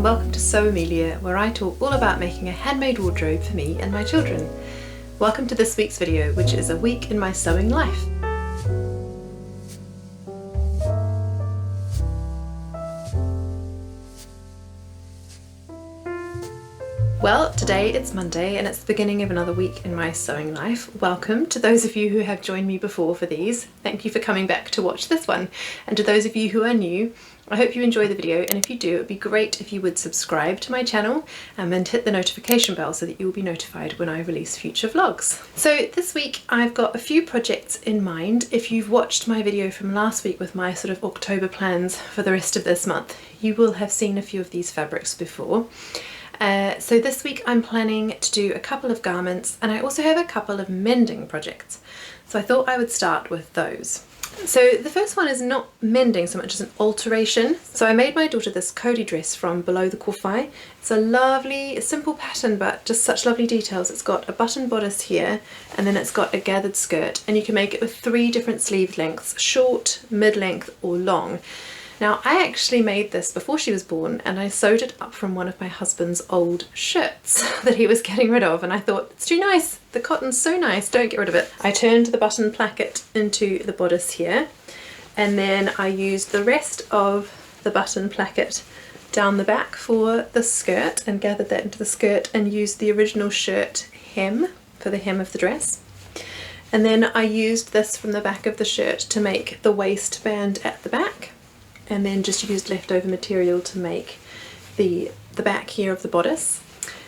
and welcome to Sew Amelia, where I talk all about making a handmade wardrobe for me and my children. Welcome to this week's video, which is a week in my sewing life. Well, today it's Monday and it's the beginning of another week in my sewing life. Welcome to those of you who have joined me before for these. Thank you for coming back to watch this one. And to those of you who are new, I hope you enjoy the video, and if you do, it would be great if you would subscribe to my channel and hit the notification bell so that you will be notified when I release future vlogs. So this week I've got a few projects in mind. If you've watched my video from last week with my sort of October plans for the rest of this month, you will have seen a few of these fabrics before. So this week I'm planning to do a couple of garments, and I also have a couple of mending projects. So I thought I would start with those. So the first one is not mending so much as an alteration. So I made my daughter this Kodi dress from below the corset. It's a lovely, simple pattern, but just such lovely details. It's got a button bodice here, and then it's got a gathered skirt, and you can make it with 3 different sleeve lengths: short, mid-length or long. Now, I actually made this before she was born, and I sewed it up from one of my husband's old shirts that he was getting rid of, and I thought, it's too nice, the cotton's so nice, don't get rid of it. I turned the button placket into the bodice here, and then I used the rest of the button placket down the back for the skirt and gathered that into the skirt and used the original shirt hem for the hem of the dress. And then I used this from the back of the shirt to make the waistband at the back, and then just used leftover material to make the back here of the bodice.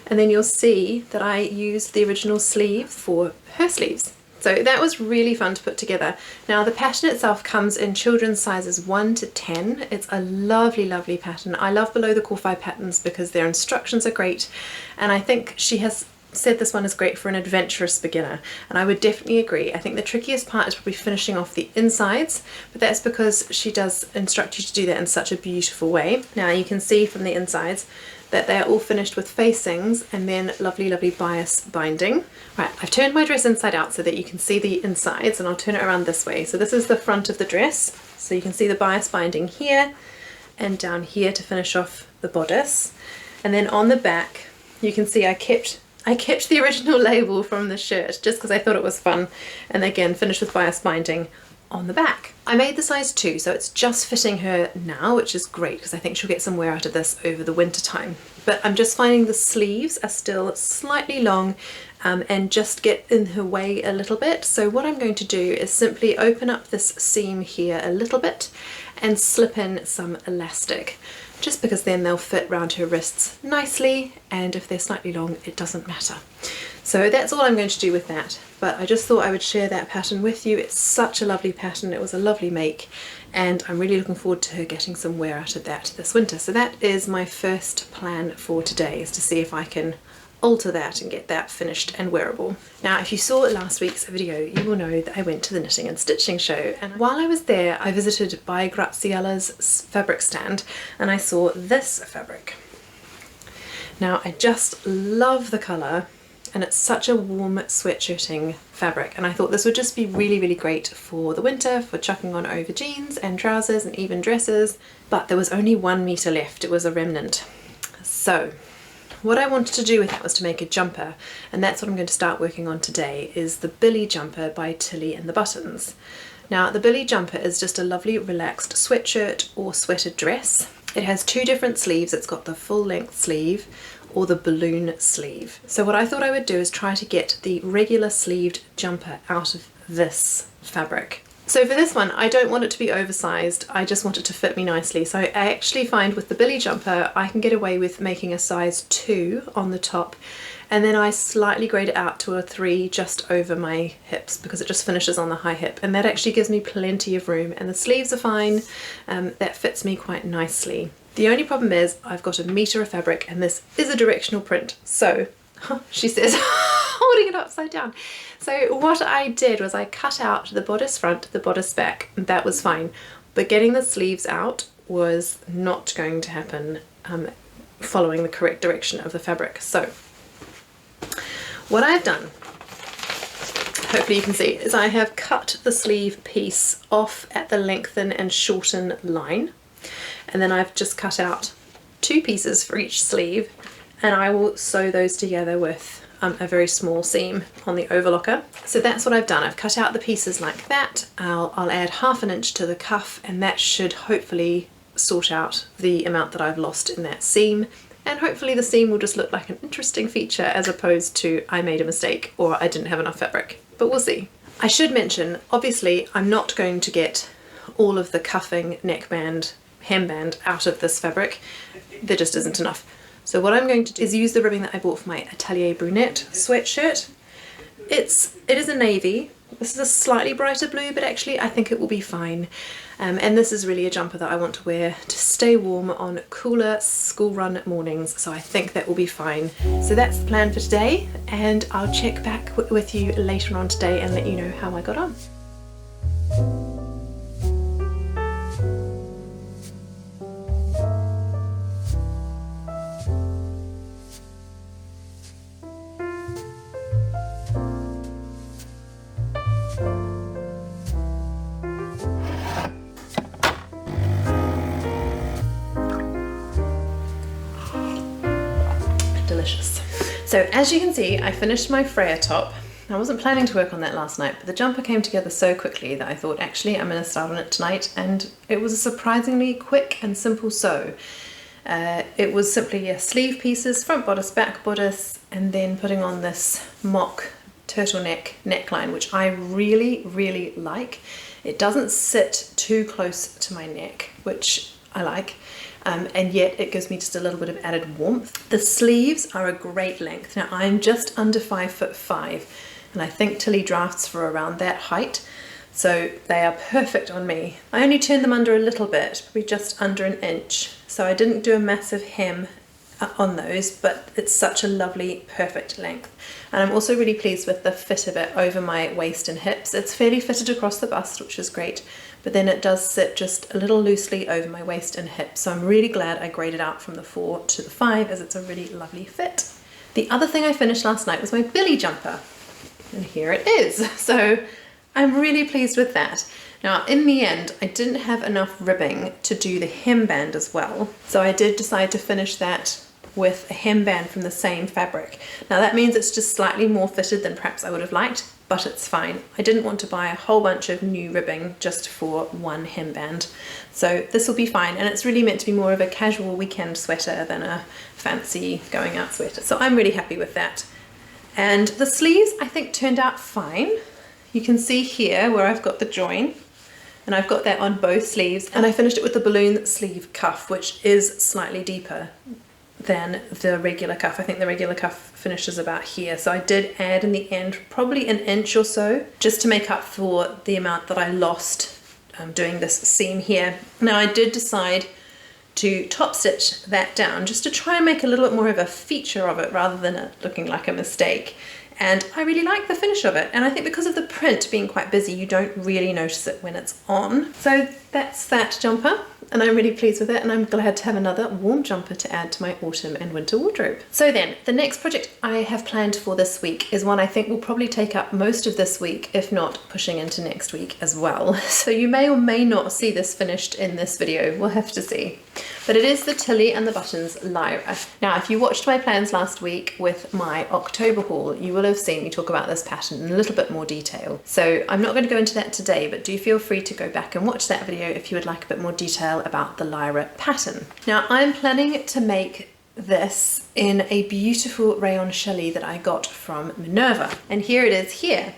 And then you'll see that I used the original sleeve for her sleeves. So that was really fun to put together. Now the pattern itself comes in children's sizes 1 to 10. It's a lovely, lovely pattern. I love below the corset patterns because their instructions are great, and I think she has said this one is great for an adventurous beginner, and I would definitely agree. I think the trickiest part is probably finishing off the insides, but that's because she does instruct you to do that in such a beautiful way. Now you can see from the insides that they are all finished with facings and then lovely, lovely bias binding. Right, I've turned my dress inside out so that you can see the insides, and I'll turn it around this way. So this is the front of the dress, so you can see the bias binding here and down here to finish off the bodice. And then on the back you can see I kept the original label from the shirt just because I thought it was fun, and again finished with bias binding on the back. I made the size 2, so it's just fitting her now, which is great because I think she'll get some wear out of this over the winter time. But I'm just finding the sleeves are still slightly long and just get in her way a little bit. So what I'm going to do is simply open up this seam here a little bit and slip in some elastic, just because then they'll fit around her wrists nicely, and if they're slightly long it doesn't matter. So that's all I'm going to do with that, but I just thought I would share that pattern with you. It's such a lovely pattern, it was a lovely make, and I'm really looking forward to her getting some wear out of that this winter. So that is my first plan for today, is to see if I can alter that and get that finished and wearable. Now if you saw last week's video, you will know that I went to the knitting and stitching show, and while I was there I visited by Graziella's fabric stand and I saw this fabric. Now I just love the colour, and it's such a warm sweatshirting fabric, and I thought this would just be really, really great for the winter, for chucking on over jeans and trousers and even dresses. But there was only 1 metre left, it was a remnant. So what I wanted to do with that was to make a jumper, and that's what I'm going to start working on today, is the Billy jumper by Tilly and the Buttons. Now the Billy jumper is just a lovely relaxed sweatshirt or sweater dress. It has 2 different sleeves. It's got the full length sleeve or the balloon sleeve. So what I thought I would do is try to get the regular sleeved jumper out of this fabric. So for this one, I don't want it to be oversized, I just want it to fit me nicely. So I actually find with the Billy jumper, I can get away with making a size 2 on the top, and then I slightly grade it out to a 3 just over my hips because it just finishes on the high hip, and that actually gives me plenty of room, and the sleeves are fine. That fits me quite nicely. The only problem is I've got 1 metre of fabric, and this is a directional print. So, she says, holding it upside down. So what I did was I cut out the bodice front, the bodice back, and that was fine. But getting the sleeves out was not going to happen following the correct direction of the fabric. So what I've done, hopefully you can see, is I have cut the sleeve piece off at the lengthen and shorten line, and then I've just cut out 2 pieces for each sleeve, and I will sew those together with a very small seam on the overlocker. So that's what I've done. I've cut out the pieces like that. I'll add 1/2 inch to the cuff, and that should hopefully sort out the amount that I've lost in that seam, and hopefully the seam will just look like an interesting feature as opposed to I made a mistake or I didn't have enough fabric, but we'll see. I should mention, obviously I'm not going to get all of the cuffing, neckband, hemband out of this fabric. There just isn't enough. So what I'm going to do is use the ribbing that I bought for my Atelier Brunette sweatshirt. It is a navy. This is a slightly brighter blue, but actually I think it will be fine. And this is really a jumper that I want to wear to stay warm on cooler school run mornings, so I think that will be fine. So that's the plan for today, and I'll check back with you later on today and let you know how I got on. Delicious. So as you can see, I finished my Freya top. I wasn't planning to work on that last night, but the jumper came together so quickly that I thought actually I'm going to start on it tonight, and it was a surprisingly quick and simple sew. It was simply sleeve pieces, front bodice, back bodice, and then putting on this mock turtleneck neckline, which I really like. It doesn't sit too close to my neck, which I like. And yet it gives me just a little bit of added warmth. The sleeves are a great length. Now I'm just under 5'5", and I think Tilly drafts for around that height, so they are perfect on me. I only turned them under a little bit, probably just under 1 inch, so I didn't do a massive hem on those, but it's such a lovely perfect length. And I'm also really pleased with the fit of it over my waist and hips. It's fairly fitted across the bust, which is great, but then it does sit just a little loosely over my waist and hips, so I'm really glad I graded out from the 4 to the 5, as it's a really lovely fit. The other thing I finished last night was my Billy jumper, and here it is. So I'm really pleased with that. Now in the end I didn't have enough ribbing to do the hemband as well, so I did decide to finish that with a hemband from the same fabric. Now that means it's just slightly more fitted than perhaps I would have liked, but it's fine. I didn't want to buy a whole bunch of new ribbing just for one hemband. So this will be fine, and it's really meant to be more of a casual weekend sweater than a fancy going out sweater. So I'm really happy with that. And the sleeves I think turned out fine. You can see here where I've got the join, and I've got that on both sleeves, and I finished it with the balloon sleeve cuff, which is slightly deeper than the regular cuff. I think the regular cuff finishes about here, so I did add in the end probably 1 inch or so just to make up for the amount that I lost doing this seam here. Now I did decide to top stitch that down just to try and make a little bit more of a feature of it rather than it looking like a mistake, and I really like the finish of it, and I think because of the print being quite busy you don't really notice it when it's on. So that's that jumper, and I'm really pleased with it, and I'm glad to have another warm jumper to add to my autumn and winter wardrobe. So then, the next project I have planned for this week is one I think will probably take up most of this week, if not pushing into next week as well. So you may or may not see this finished in this video, we'll have to see. But it is the Tilly and the Buttons Lyra. Now if you watched my plans last week with my October haul, you will have seen me talk about this pattern in a little bit more detail. So I'm not going to go into that today, but do feel free to go back and watch that video if you would like a bit more detail about the Lyra pattern. Now I'm planning to make this in a beautiful rayon challis that I got from Minerva, and here it is here.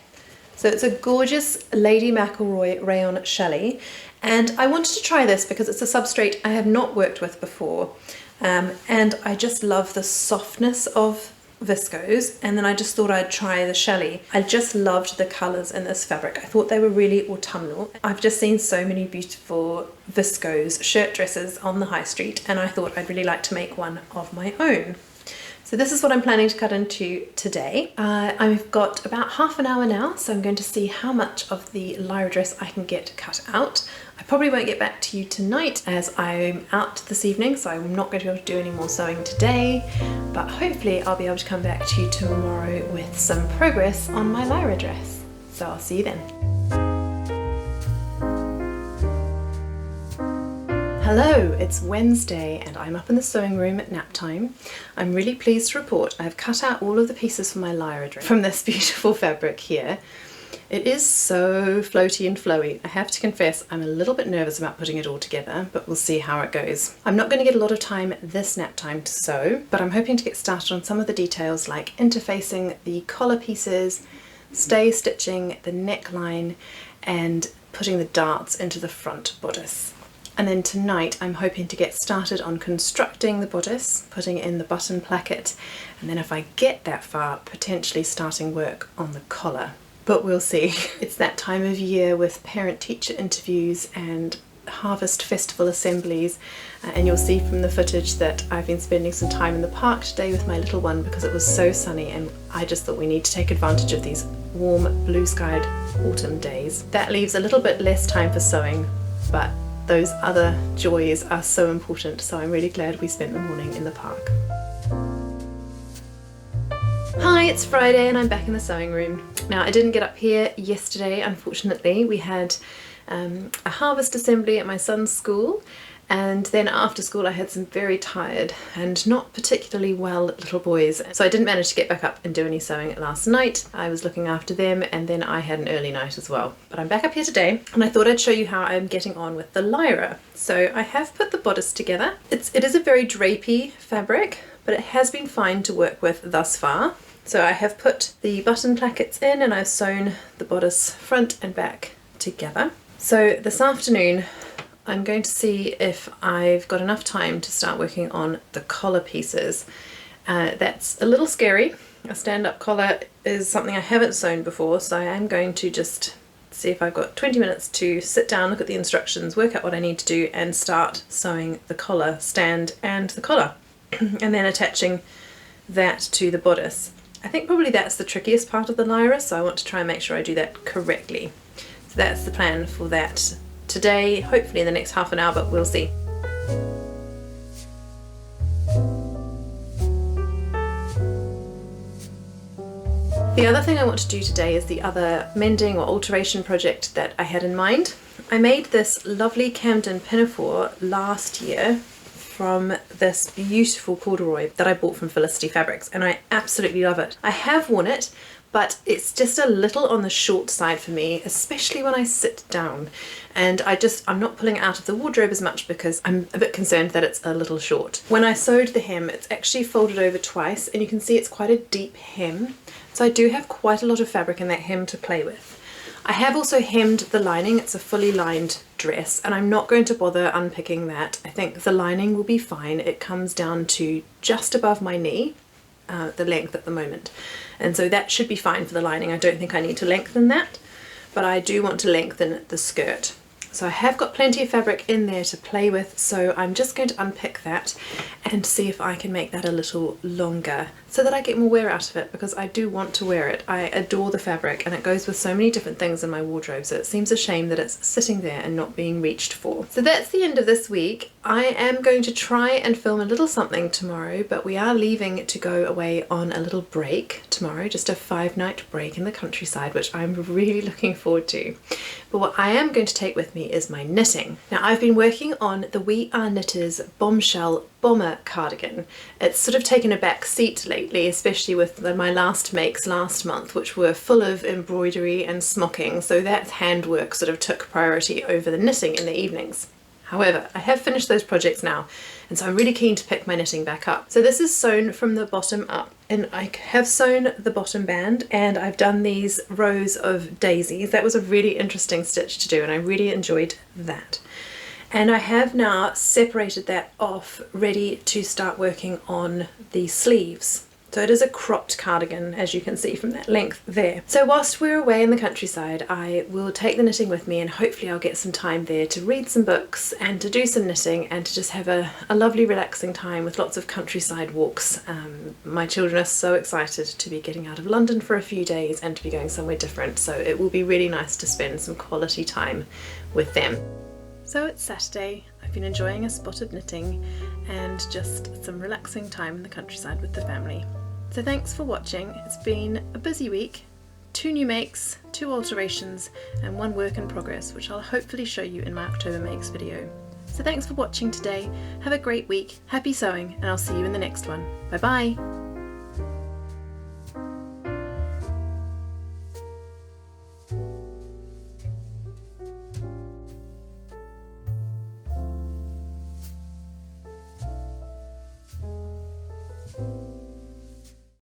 So it's a gorgeous Lady McElroy rayon challis, and I wanted to try this because it's a substrate I have not worked with before, and I just love the softness of viscose, and then I just thought I'd try the challis. I just loved the colours in this fabric. I thought they were really autumnal. I've just seen so many beautiful viscose shirt dresses on the high street, and I thought I'd really like to make one of my own. So this is what I'm planning to cut into today. I've got about half an hour now, so I'm going to see how much of the Lyra dress I can get cut out. I probably won't get back to you tonight as I'm out this evening, so I'm not going to be able to do any more sewing today, but hopefully I'll be able to come back to you tomorrow with some progress on my Lyra dress. So I'll see you then. Hello, it's Wednesday and I'm up in the sewing room at nap time. I'm really pleased to report I've cut out all of the pieces for my Lyra dress from this beautiful fabric here. It is so floaty and flowy. I have to confess I'm a little bit nervous about putting it all together, but we'll see how it goes. I'm not going to get a lot of time this nap time to sew, but I'm hoping to get started on some of the details like interfacing the collar pieces, stay stitching the neckline, and putting the darts into the front bodice. And then tonight I'm hoping to get started on constructing the bodice, putting in the button placket, and then if I get that far, potentially starting work on the collar. But we'll see. It's that time of year with parent-teacher interviews and harvest festival assemblies, and you'll see from the footage that I've been spending some time in the park today with my little one because it was so sunny, and I just thought we need to take advantage of these warm blue-skied autumn days. That leaves a little bit less time for sewing, but those other joys are so important, so I'm really glad we spent the morning in the park. Hi, it's Friday and I'm back in the sewing room. Now, I didn't get up here yesterday, unfortunately. We had a harvest assembly at my son's school, and then after school I had some very tired and not particularly well little boys, so I didn't manage to get back up and do any sewing last night. I was looking after them, and then I had an early night as well. But I'm back up here today and I thought I'd show you how I'm getting on with the Lyra. So I have put the bodice together. It is a very drapey fabric, but it has been fine to work with thus far. So I have put the button plackets in and I've sewn the bodice front and back together. So this afternoon I'm going to see if I've got enough time to start working on the collar pieces. That's a little scary. A stand-up collar is something I haven't sewn before, so I am going to just see if I've got 20 minutes to sit down, look at the instructions, work out what I need to do and start sewing the collar stand and the collar and then attaching that to the bodice. I think probably that's the trickiest part of the Lyra, so I want to try and make sure I do that correctly. So that's the plan for that today, hopefully in the next half an hour, but we'll see. The other thing I want to do today is the other mending or alteration project that I had in mind. I made this lovely Camden Pinafore last year from this beautiful corduroy that I bought from Felicity Fabrics, and I absolutely love it. I have worn it, but it's just a little on the short side for me, especially when I sit down. And I'm not pulling it out of the wardrobe as much because I'm a bit concerned that it's a little short. When I sewed the hem, it's actually folded over twice, and you can see it's quite a deep hem. So I do have quite a lot of fabric in that hem to play with. I have also hemmed the lining. It's a fully lined dress, and I'm not going to bother unpicking that. I think the lining will be fine. It comes down to just above my knee, the length at the moment. And so that should be fine for the lining. I don't think I need to lengthen that, but I do want to lengthen the skirt. So I have got plenty of fabric in there to play with, so I'm just going to unpick that and see if I can make that a little longer so that I get more wear out of it, because I do want to wear it. I adore the fabric and it goes with so many different things in my wardrobe, so it seems a shame that it's sitting there and not being reached for. So that's the end of this week. I am going to try and film a little something tomorrow, but we are leaving to go away on a little break tomorrow, just a 5-night break in the countryside, which I'm really looking forward to. But what I am going to take with me is my knitting. Now, I've been working on the We Are Knitters Bombshell Bomber cardigan. It's sort of taken a back seat lately, especially with my last makes last month, which were full of embroidery and smocking, so that handwork sort of took priority over the knitting in the evenings. However, I have finished those projects now, and so I'm really keen to pick my knitting back up. So this is sewn from the bottom up, and I have sewn the bottom band, and I've done these rows of daisies. That was a really interesting stitch to do, and I really enjoyed that. And I have now separated that off, ready to start working on the sleeves. So it is a cropped cardigan, as you can see from that length there. So whilst we're away in the countryside, I will take the knitting with me, and hopefully I'll get some time there to read some books and to do some knitting and to just have a lovely relaxing time with lots of countryside walks. My children are so excited to be getting out of London for a few days and to be going somewhere different, so it will be really nice to spend some quality time with them. So it's Saturday. I've been enjoying a spot of knitting and just some relaxing time in the countryside with the family. So thanks for watching. It's been a busy week, 2 new makes, 2 alterations and 1 work in progress, which I'll hopefully show you in my October makes video. So thanks for watching today. Have a great week, happy sewing, and I'll see you in the next one. Bye bye!